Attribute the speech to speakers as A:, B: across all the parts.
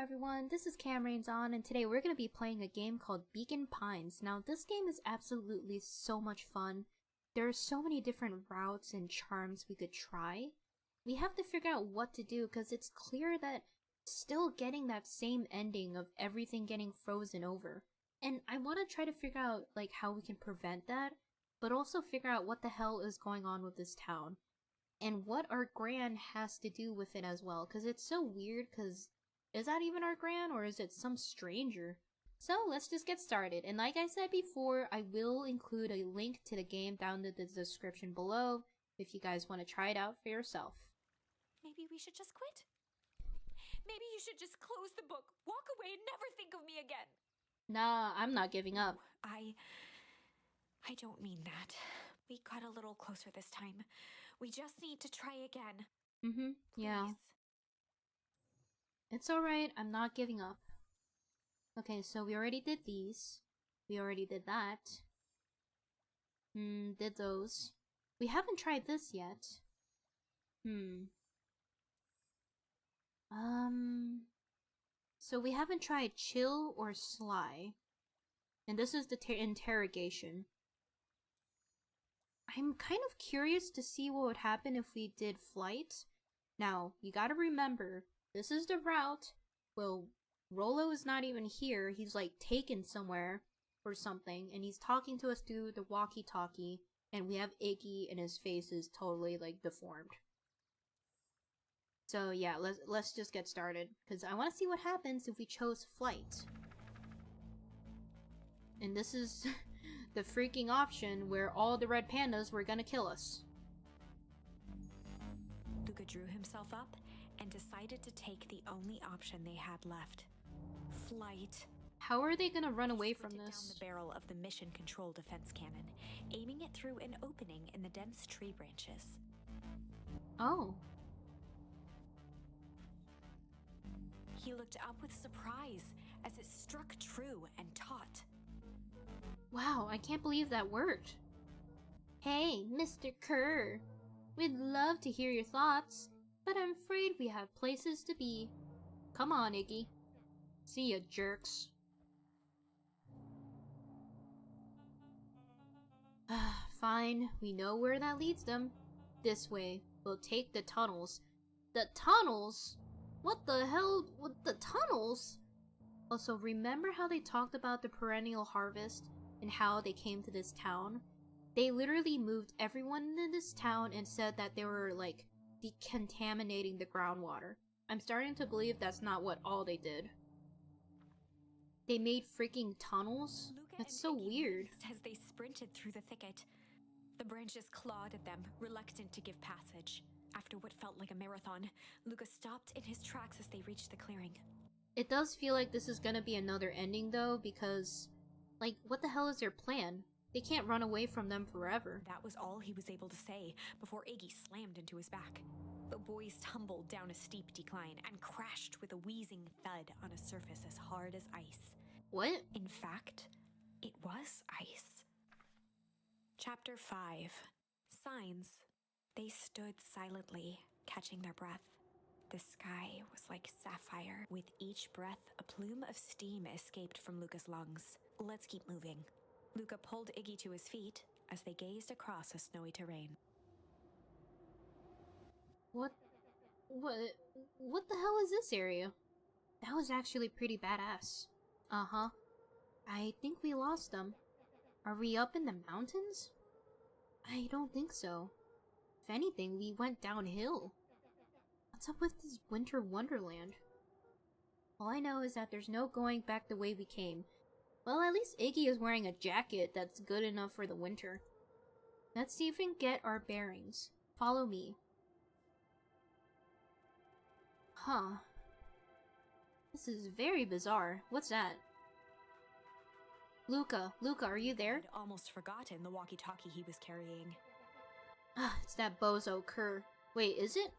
A: everyone, this is Cameron's on, and today we're going to be playing a game called Beaconpines. Now this game is absolutely so much fun. There are so many different routes and charms we could try. We have to figure out what to do because it's clear that still getting that same ending of everything getting frozen over. And I want to try to figure out like how we can prevent that, but also figure out what the hell is going on with this town. And what our Gran has to do with it as well, because it's so weird, because is that even our Gran, or is it some stranger? So let's just get started, and like I said before, I will include a link to the game down in the description below, if you guys want to try it out for yourself.
B: Maybe we should just quit? Maybe you should just close the book, walk away, and never think of me again!
A: Nah, I'm not giving up.
B: I don't mean that. We got a little closer this time. We just need to try again.
A: Yeah.
B: Please.
A: It's alright, I'm not giving up. Okay, so we already did these. We already did that. Did those. We haven't tried this yet. So we haven't tried chill or sly. And this is the interrogation. I'm kind of curious to see what would happen if we did flight. Now, you gotta remember, this is the route. Well, Rolo is not even here. He's like taken somewhere or something, and he's talking to us through the walkie-talkie, and we have Iggy and his face is totally like deformed. So yeah, let's just get started, because I want to see what happens if we chose flight. And this is the freaking option where all the red pandas were gonna kill us.
B: Luca drew himself up and decided to take the only option they had left. Flight.
A: How are they gonna run away from
B: He
A: this?
B: down the barrel of the mission control defense cannon, aiming it through an opening in the dense tree branches.
A: Oh.
B: He looked up with surprise as it struck true and taut.
A: Wow, I can't believe that worked. Hey, Mr. Kerr. We'd love to hear your thoughts, but I'm afraid we have places to be. Come on, Iggy. See ya, jerks. Fine, we know where that leads them. This way, we'll take the tunnels. The tunnels? What the hell? What, the tunnels? Also, remember how they talked about the perennial harvest and how they came to this town? They literally moved everyone in this town and said that they were like decontaminating the groundwater. I'm starting to believe that's not what all they did. They made freaking tunnels? That's so weird.
B: As they sprinted through the thicket, the branches clawed at them, reluctant to give passage. After what felt like a marathon, Luca stopped in his tracks as they reached the clearing.
A: It does feel like this is gonna be another ending though, because, like, what the hell is their plan? They can't run away from them forever.
B: That was all he was able to say before Iggy slammed into his back. The boys tumbled down a steep decline and crashed with a wheezing thud on a surface as hard as ice.
A: What?
B: In fact, it was ice. Chapter 5. Signs. They stood silently, catching their breath. The sky was like sapphire. With each breath, a plume of steam escaped from Luca's lungs. Let's keep moving. Luca pulled Iggy to his feet as they gazed across a snowy terrain.
A: What the hell is this area? That was actually pretty badass. Uh-huh. I think we lost them. Are we up in the mountains? I don't think so. If anything, we went downhill. What's up with this winter wonderland? All I know is that there's no going back the way we came. Well, at least Iggy is wearing a jacket that's good enough for the winter. Let's see if we can get our bearings. Follow me. Huh. This is very bizarre. What's that? Luca, are you there?
B: I'd almost forgotten the walkie-talkie he was carrying.
A: Ah, it's that bozo Kerr. Wait, is it?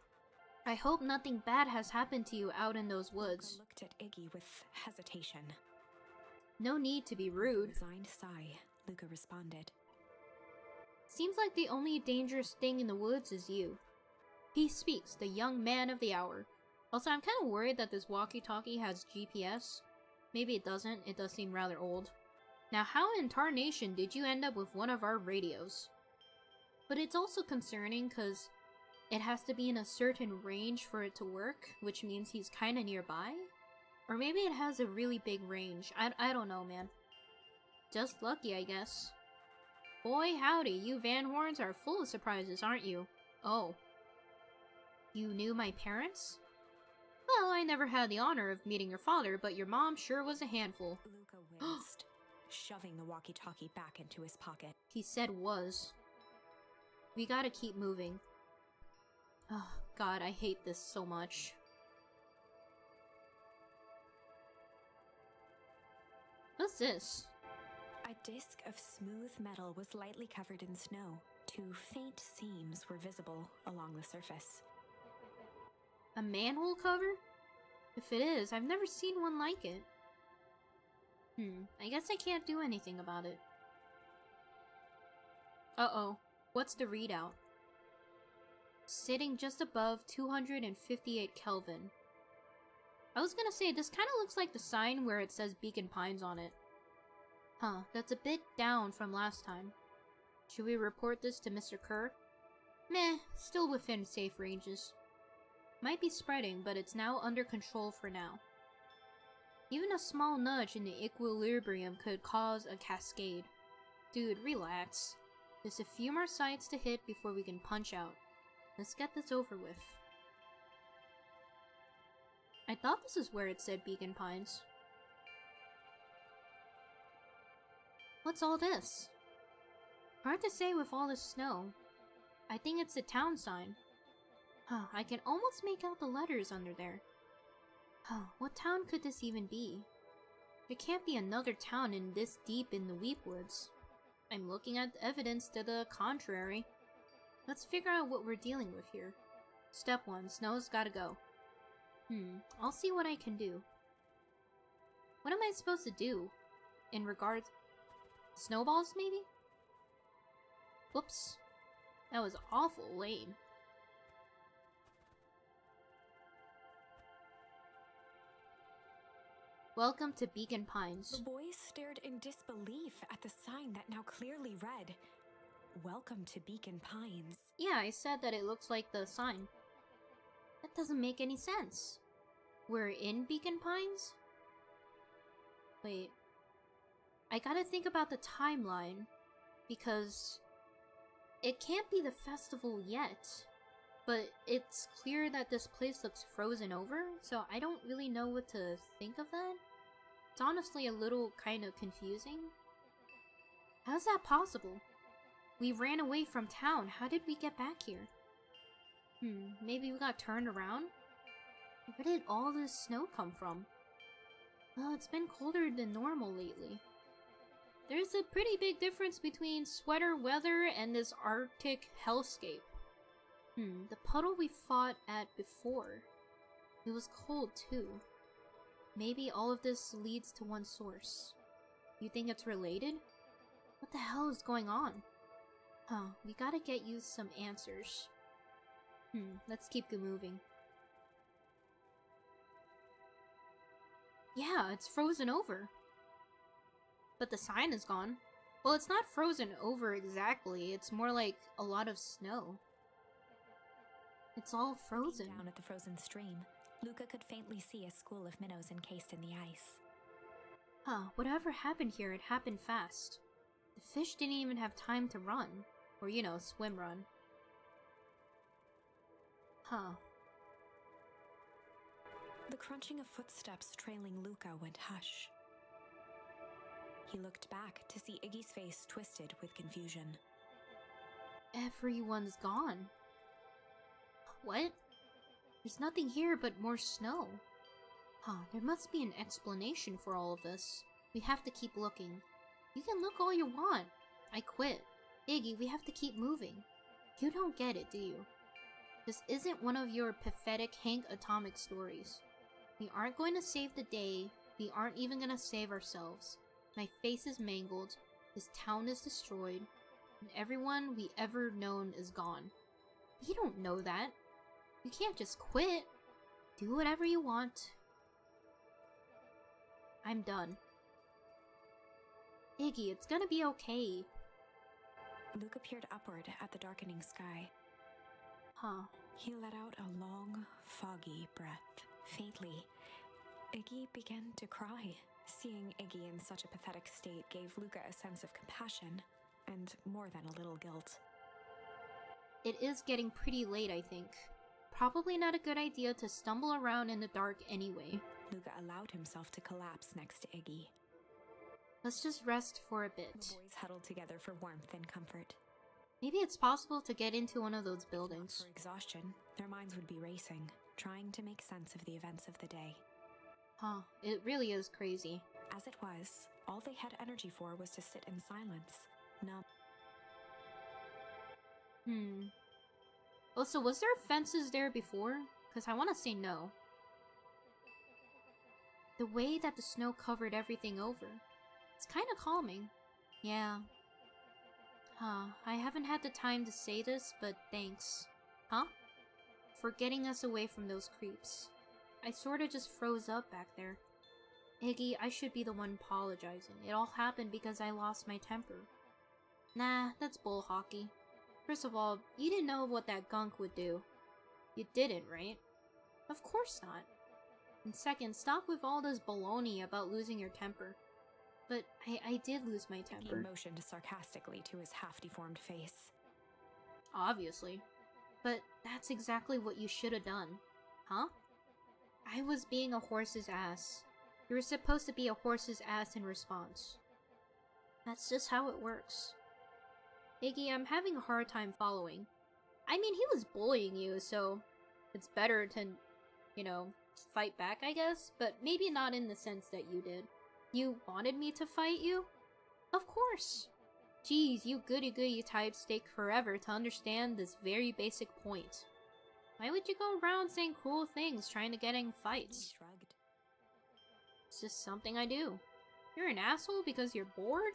A: I hope nothing bad has happened to you out in those woods.
B: Luca looked at Iggy with hesitation.
A: No need to be rude.
B: Resigned sigh, Luca responded.
A: Seems like the only dangerous thing in the woods is you. He speaks, the young man of the hour. Also, I'm kind of worried that this walkie-talkie has GPS. Maybe it doesn't. It does seem rather old. Now, how in tarnation did you end up with one of our radios? But it's also concerning because it has to be in a certain range for it to work, which means he's kind of nearby? Or maybe it has a really big range. I don't know, man. Just lucky, I guess. Boy, howdy, you Van Horns are full of surprises, aren't you? Oh. You knew my parents? Well, I never had the honor of meeting your father, but your mom sure was a handful.
B: Luca winced, shoving the walkie-talkie back into his pocket.
A: He said was. We gotta keep moving. Oh, God, I hate this so much. What's this?
B: A disc of smooth metal was lightly covered in snow. Two faint seams were visible along the surface.
A: A manhole cover? If it is, I've never seen one like it. I guess I can't do anything about it. Uh-oh. What's the readout? Sitting just above 258 Kelvin. I was gonna say, this kinda looks like the sign where it says Beacon Pines on it. Huh, that's a bit down from last time. Should we report this to Mr. Kerr? Meh, still within safe ranges. Might be spreading, but it's now under control for now. Even a small nudge in the equilibrium could cause a cascade. Dude, relax. There's a few more sites to hit before we can punch out. Let's get this over with. I thought this is where it said Beacon Pines. What's all this? Hard to say with all this snow. I think it's a town sign. Huh, I can almost make out the letters under there. Huh, what town could this even be? There can't be another town in this deep in the Weep Woods. I'm looking at evidence to the contrary. Let's figure out what we're dealing with here. Step 1, snow's gotta go. I'll see what I can do. What am I supposed to do? In regards... snowballs, maybe? Whoops. That was awful lame. Welcome to Beacon Pines.
B: The boys stared in disbelief at the sign that now clearly read, "Welcome to Beacon Pines."
A: Yeah, I said that it looks like the sign. That doesn't make any sense. We're in Beacon Pines? Wait. I gotta think about the timeline, because it can't be the festival yet, but it's clear that this place looks frozen over, so I don't really know what to think of that. It's honestly a little kind of confusing. How's that possible? We ran away from town. How did we get back here? Maybe we got turned around? Where did all this snow come from? Well, it's been colder than normal lately. There's a pretty big difference between sweater weather and this Arctic hellscape. The puddle we fought at before. It was cold too. Maybe all of this leads to one source. You think it's related? What the hell is going on? Huh, we gotta get you some answers. Let's keep moving. Yeah, it's frozen over. But the sign is gone. Well, it's not frozen over exactly. It's more like a lot of snow. It's all frozen.
B: Down at the frozen stream, Luca could faintly see a school of minnows encased in the ice.
A: Huh, whatever happened here, it happened fast. The fish didn't even have time to run. Or, you know, swim run. Huh.
B: The crunching of footsteps trailing Luca went hush. He looked back to see Iggy's face twisted with confusion.
A: Everyone's gone. What? There's nothing here but more snow. Huh, there must be an explanation for all of this. We have to keep looking. You can look all you want. I quit. Iggy, we have to keep moving. You don't get it, do you? This isn't one of your pathetic Hank Atomic stories. We aren't going to save the day. We aren't even going to save ourselves. My face is mangled. This town is destroyed. And everyone we ever known is gone. You don't know that. You can't just quit. Do whatever you want. I'm done. Iggy, it's gonna be okay.
B: Luca peered upward at the darkening sky.
A: Huh.
B: He let out a long, foggy breath. Faintly, Iggy began to cry. Seeing Iggy in such a pathetic state gave Luca a sense of compassion, and more than a little guilt.
A: It is getting pretty late, I think. Probably not a good idea to stumble around in the dark anyway.
B: Luca allowed himself to collapse next to Iggy.
A: Let's just rest for a bit.
B: The boys huddled together for warmth and comfort.
A: Maybe it's possible to get into one of those buildings.
B: For exhaustion, their minds would be racing, trying to make sense of the events of the day.
A: Huh, it really is crazy.
B: As it was, all they had energy for was to sit in silence, numb.
A: Oh, so was there fences there before? Because I want to say no. The way that the snow covered everything over. It's kind of calming. Yeah. Huh, I haven't had the time to say this, but thanks. Huh? For getting us away from those creeps. I sorta just froze up back there. Iggy, I should be the one apologizing. It all happened because I lost my temper. Nah, that's bull hockey. First of all, you didn't know what that gunk would do. You didn't, right? Of course not. And second, stop with all this baloney about losing your temper. But I did lose my temper.
B: He motioned sarcastically to his half-deformed face.
A: Obviously. But that's exactly what you should have done. Huh? I was being a horse's ass. You were supposed to be a horse's ass in response. That's just how it works. Iggy, I'm having a hard time following. I mean, he was bullying you, so it's better to, you know, fight back, I guess, but maybe not in the sense that you did. You wanted me to fight you? Of course. Geez, you goody-goody types take forever to understand this very basic point. Why would you go around saying cruel things trying to get in fights?
B: He shrugged.
A: It's just something I do. You're an asshole because you're bored?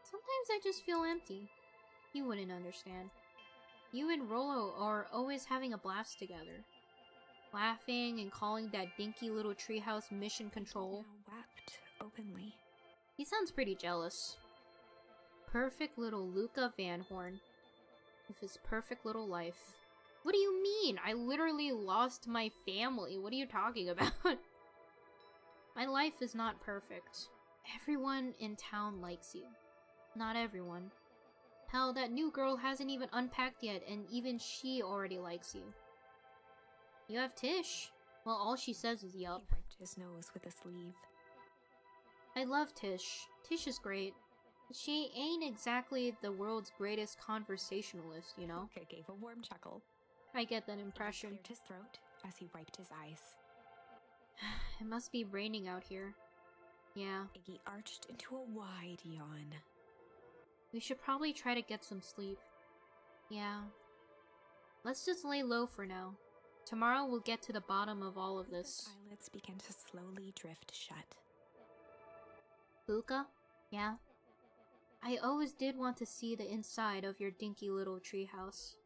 A: Sometimes I just feel empty. You wouldn't understand. You and Rolo are always having a blast together. Laughing and calling that dinky little treehouse mission control.
B: Now wept openly.
A: He sounds pretty jealous. Perfect little Luca Van Horn. With his perfect little life. What do you mean? I literally lost my family. What are you talking about? My life is not perfect. Everyone in town likes you. Not everyone. Hell, that new girl hasn't even unpacked yet, and even she already likes you. You have Tish. Well, all she says is yup.
B: He wiped his nose with a sleeve.
A: I love Tish. Tish is great. But she ain't exactly the world's greatest conversationalist, you know?
B: Luca gave a warm chuckle.
A: I get that impression.
B: He cleared his throat as he wiped his eyes.
A: It must be raining out here. Yeah.
B: Iggy arched into a wide yawn.
A: We should probably try to get some sleep. Yeah. Let's just lay low for now. Tomorrow we'll get to the bottom of all of this.
B: Luca's eyelids began to slowly drift shut.
A: Luca? Yeah? I always did want to see the inside of your dinky little treehouse.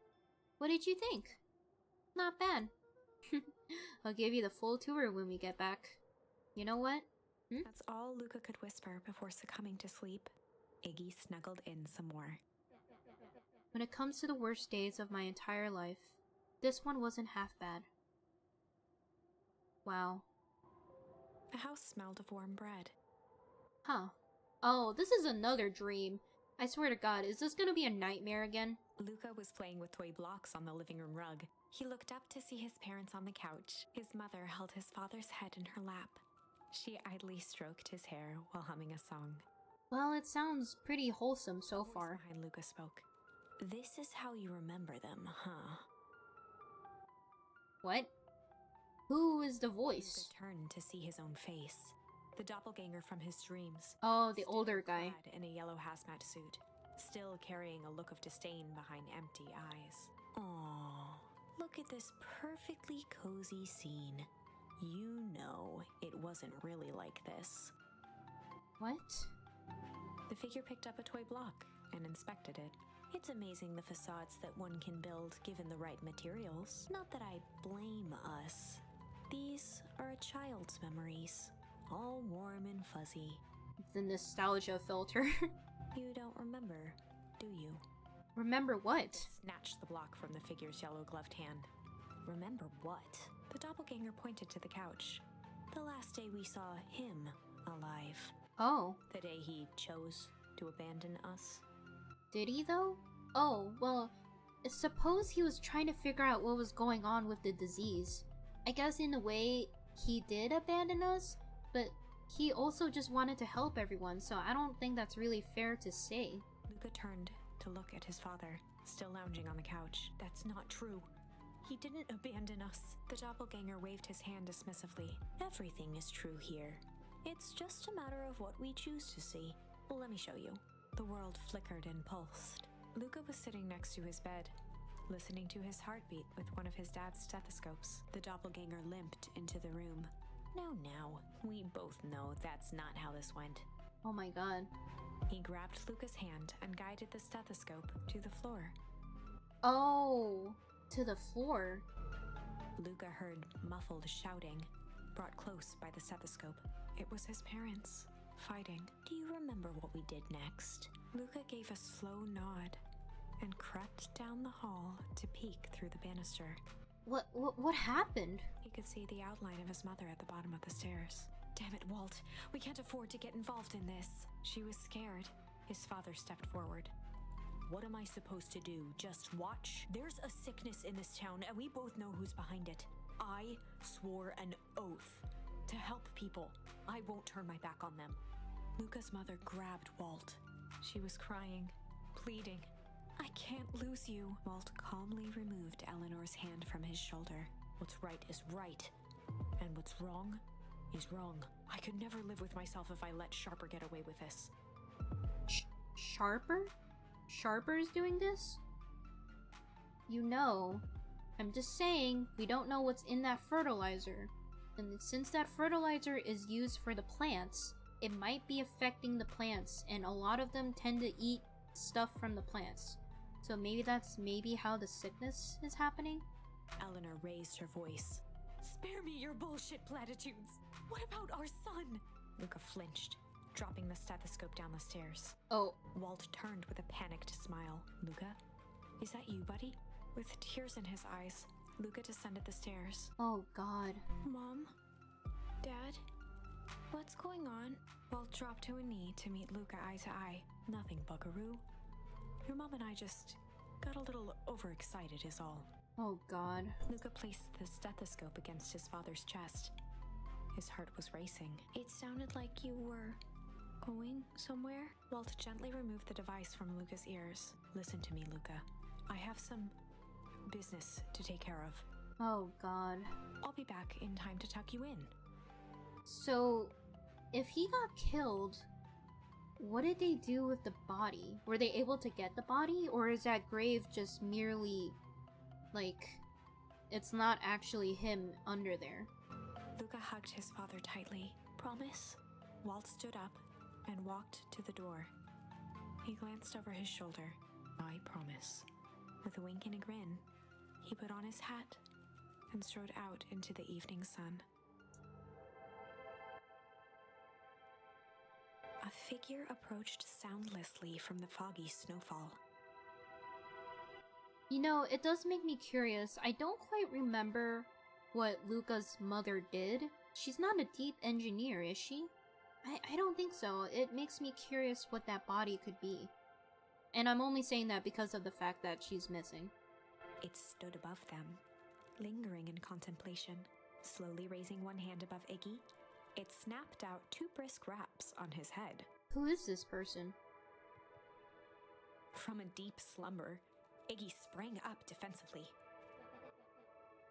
A: What did you think? Not bad. I'll give you the full tour when we get back. You know what?
B: That's all Luca could whisper before succumbing to sleep. Iggy snuggled in some more.
A: When it comes to the worst days of my entire life, this one wasn't half bad. Wow.
B: The house smelled of warm bread.
A: Huh. Oh, this is another dream. I swear to God, is this gonna be a nightmare again?
B: Luca was playing with toy blocks on the living room rug. He looked up to see his parents on the couch. His mother held his father's head in her lap. She idly stroked his hair while humming a song.
A: Well, it sounds pretty wholesome so
B: The voice
A: far.
B: behind Luca spoke. This is how you remember them, huh?
A: What? Who is the
B: Luca
A: voice?
B: turned to see his own face. The doppelganger from his dreams.
A: Oh, the
B: Still
A: older guy.
B: clad in a yellow hazmat suit, still carrying a look of disdain behind empty eyes. Aww, look at this perfectly cozy scene. You know it wasn't really like this.
A: What?
B: The figure picked up a toy block and inspected it. It's amazing the facades that one can build given the right materials. Not that I blame us. These are a child's memories, all warm and fuzzy.
A: The nostalgia filter.
B: You don't remember, do you?
A: Remember what?
B: Snatched the block from the figure's yellow-gloved hand. Remember what? The doppelganger pointed to the couch. The last day we saw him alive.
A: Oh.
B: The day he chose to abandon us.
A: Did he though? Oh, well, suppose he was trying to figure out what was going on with the disease. I guess in a way, he did abandon us, but he also just wanted to help everyone, so I don't think that's really fair to say.
B: Luca turned to look at his father, still lounging on the couch. That's not true. He didn't abandon us. The doppelganger waved his hand dismissively. Everything is true here. It's just a matter of what we choose to see. Well, let me show you. The world flickered and pulsed. Luca was sitting next to his bed, listening to his heartbeat with one of his dad's stethoscopes. The doppelganger limped into the room. Now, we both know that's not how this went.
A: Oh my god.
B: He grabbed Luca's hand and guided the stethoscope to the floor.
A: Oh, to the floor.
B: Luca heard muffled shouting, brought close by the stethoscope. It was his parents, fighting. Do you remember what we did next? Luca gave a slow nod and crept down the hall to peek through the banister.
A: What happened?
B: He could see the outline of his mother at the bottom of the stairs. Damn it, Walt. We can't afford to get involved in this. She was scared. His father stepped forward. What am I supposed to do? Just watch? There's a sickness in this town, and we both know who's behind it. I swore an oath to help people. I won't turn my back on them. Luca's mother grabbed Walt. She was crying, pleading. I can't lose you. Walt calmly removed Eleanor's hand from his shoulder. What's right is right, and what's wrong is wrong. I could never live with myself if I let Sharper get away with this.
A: Sharper? Sharper's doing this? You know, I'm just saying, we don't know what's in that fertilizer. And since that fertilizer is used for the plants, it might be affecting the plants, and a lot of them tend to eat stuff from the plants. So maybe that's how the sickness is happening?
B: Eleanor raised her voice. Spare me your bullshit platitudes. What about our son? Luca flinched, dropping the stethoscope down the stairs.
A: Oh.
B: Walt turned with a panicked smile. Luca, is that you, buddy? With tears in his eyes, Luca descended the stairs.
A: Oh, God.
B: Mom? Dad? What's going on? Walt dropped to a knee to meet Luca eye to eye. Nothing, buckaroo. Your mom and I just got a little overexcited is all.
A: Oh, God.
B: Luca placed the stethoscope against his father's chest. His heart was racing. It sounded like you were going somewhere? Walt gently removed the device from Luca's ears. Listen to me, Luca. I have some business to take care of.
A: Oh, God.
B: I'll be back in time to tuck you in.
A: So, if he got killed, what did they do with the body? Were they able to get the body? Or is that grave just merely, like, it's not actually him under there?
B: Luca hugged his father tightly. Promise? Walt stood up and walked to the door. He glanced over his shoulder. I promise. With a wink and a grin, he put on his hat and strode out into the evening sun. A figure approached soundlessly from the foggy snowfall.
A: You know, it does make me curious. I don't quite remember what Luca's mother did. She's not a deep engineer, is she? I don't think so. It makes me curious what that body could be. And I'm only saying that because of the fact that she's missing.
B: It stood above them, lingering in contemplation. Slowly raising one hand above Iggy, it snapped out 2 brisk raps on his head.
A: Who is this person?
B: From a deep slumber, Iggy sprang up defensively.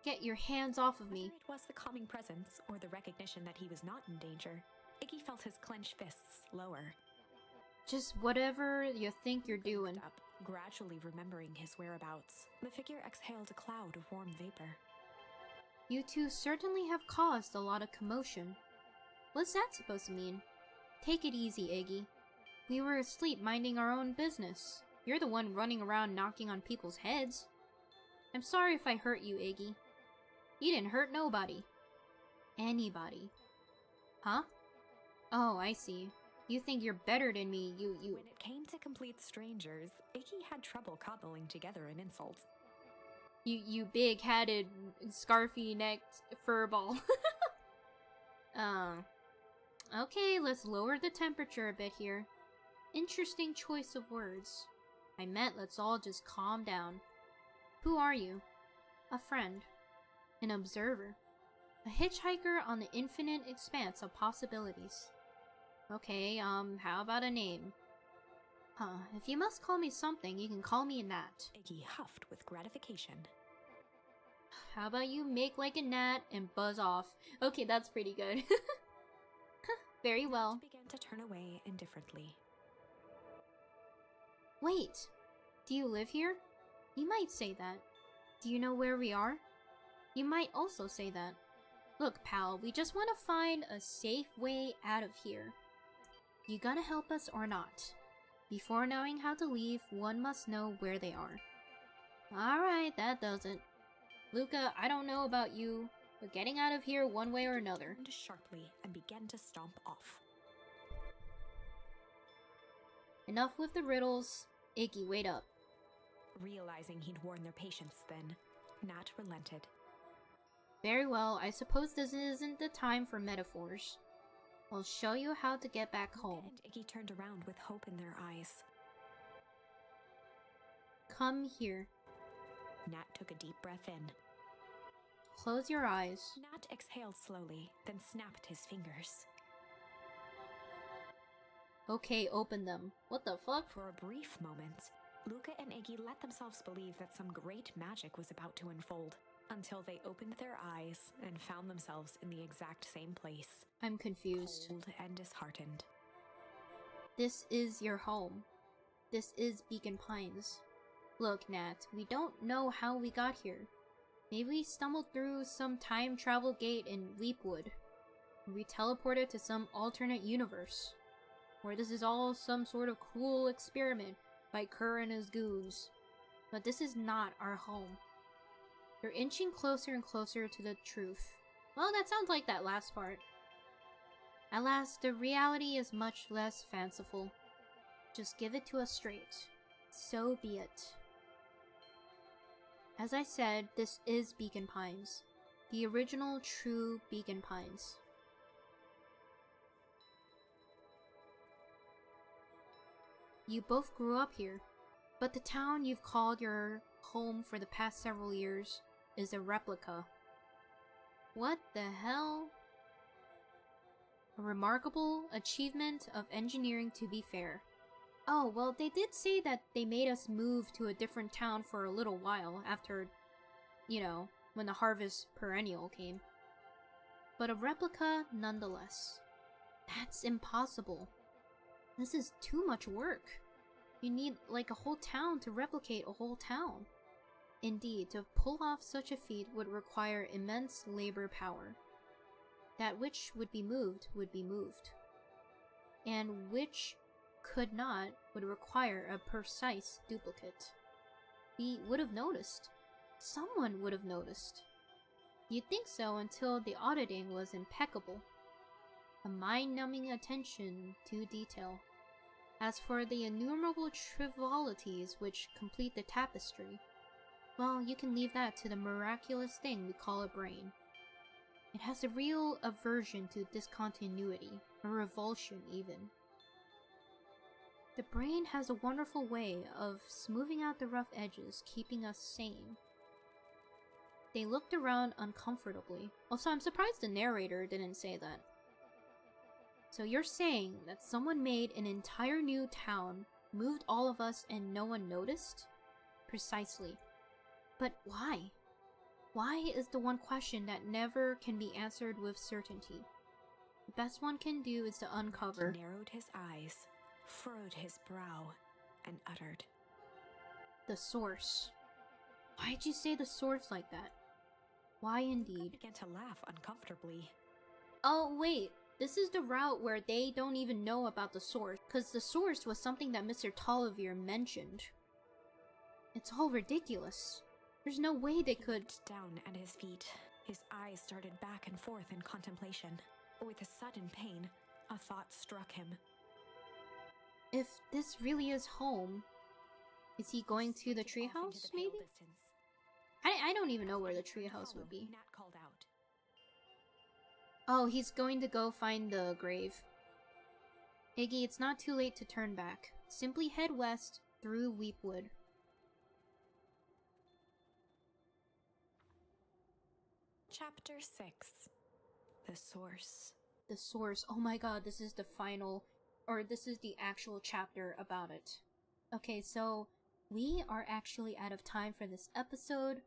A: Get your hands off of me.
B: Whether it was the calming presence or the recognition that he was not in danger, Iggy felt his clenched fists lower.
A: Just whatever you think you're doing.
B: Up, gradually remembering his whereabouts. The figure exhaled a cloud of warm vapor.
A: You two certainly have caused a lot of commotion. What's that supposed to mean? Take it easy, Iggy. We were asleep minding our own business. You're the one running around knocking on people's heads. I'm sorry if I hurt you, Iggy. You didn't hurt nobody. anybody. Huh? Oh, I see. You think you're better than me, you-
B: When it came to complete strangers, Iggy had trouble cobbling together an insult.
A: You big-headed, scarfy-necked furball. Okay, let's lower the temperature a bit here. Interesting choice of words. I meant let's all just calm down. Who are you? A friend. An observer. A hitchhiker on the infinite expanse of possibilities. Okay, how about a name? If you must call me something, you can call me a gnat.
B: Iggy huffed with gratification.
A: How about you make like a gnat and buzz off? Okay, that's pretty good. Very well.
B: Began to turn away indifferently.
A: Wait, do you live here? You might say that. Do you know where we are? You might also say that. Look, pal, we just want to find a safe way out of here. You gonna help us or not? Before knowing how to leave, one must know where they are. Alright, that does it. Luca, I don't know about you, but getting out of here one way or another.
B: Turned sharply and began to stomp off.
A: Enough with the riddles. Iggy, wait up.
B: Realizing he'd worn their patience then, Nat relented.
A: Very well, I suppose this isn't the time for metaphors. I'll show you how to get back home.
B: And Iggy turned around with hope in their eyes.
A: Come here.
B: Nat took a deep breath in.
A: Close your eyes.
B: Nat exhaled slowly, then snapped his fingers.
A: Okay, open them. What the fuck?
B: For a brief moment, Luca and Iggy let themselves believe that some great magic was about to unfold, until they opened their eyes and found themselves in the exact same place.
A: I'm confused.
B: Cold and disheartened.
A: This is your home. This is Beacon Pines. Look, Nat, we don't know how we got here. Maybe we stumbled through some time travel gate in Leapwood. We teleported to some alternate universe. Or this is all some sort of cruel experiment by Kerr and his goons. But this is not our home. You're inching closer and closer to the truth. Well, that sounds like that last part. At last, the reality is much less fanciful. Just give it to us straight. So be it. As I said, this is Beacon Pines. The original true Beacon Pines. You both grew up here, but the town you've called your home for the past several years is a replica. What the hell? A remarkable achievement of engineering, to be fair. Oh, well, they did say that they made us move to a different town for a little while after, you know, when the harvest perennial came. But a replica nonetheless. That's impossible. This is too much work. You need like a whole town to replicate a whole town. Indeed, to pull off such a feat would require immense labor power. That which would be moved, and which could not would require a precise duplicate. We would have noticed. Someone would have noticed. You'd think so until the auditing was impeccable. A mind-numbing attention to detail. As for the innumerable trivialities which complete the tapestry, well, you can leave that to the miraculous thing we call a brain. It has a real aversion to discontinuity, a revulsion even. The brain has a wonderful way of smoothing out the rough edges, keeping us sane. They looked around uncomfortably. Also, I'm surprised the narrator didn't say that. So you're saying that someone made an entire new town, moved all of us, and no one noticed? Precisely. But why? Why is the one question that never can be answered with certainty. The best one can do is to uncover.
B: He narrowed his eyes, furrowed his brow, and uttered,
A: The source. Why'd you say the source like that? Why indeed?
B: began to laugh uncomfortably.
A: Oh wait, this is the route where they don't even know about the source, because the source was something that Mr. Tolliver mentioned. It's all ridiculous. There's no way they could.
B: Looked down at his feet, His eyes started back and forth in contemplation. With a sudden pain, a thought struck him.
A: If this really is home, is he going to the treehouse, maybe? I don't even know where the treehouse would be.
B: Nat called out.
A: Oh, he's going to go find the grave. Iggy, it's not too late to turn back. Simply head west through Weepwood.
B: Chapter 6. The Source.
A: The Source. Oh my god, this is the final, or this is the actual chapter about it. Okay, so we are actually out of time for this episode.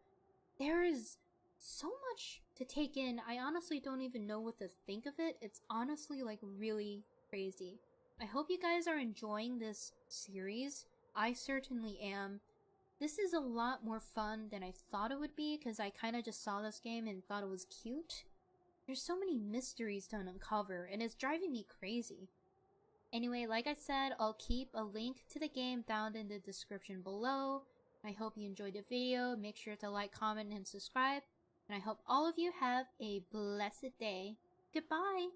A: There is so much to take in. I honestly don't even know what to think of it. It's honestly like really crazy. I hope you guys are enjoying this series. I certainly am. This is a lot more fun than I thought it would be because I kind of just saw this game and thought it was cute. There's so many mysteries to uncover and it's driving me crazy. Anyway, like I said, I'll keep a link to the game down in the description below. I hope you enjoyed the video. Make sure to like, comment, and subscribe. And I hope all of you have a blessed day. Goodbye!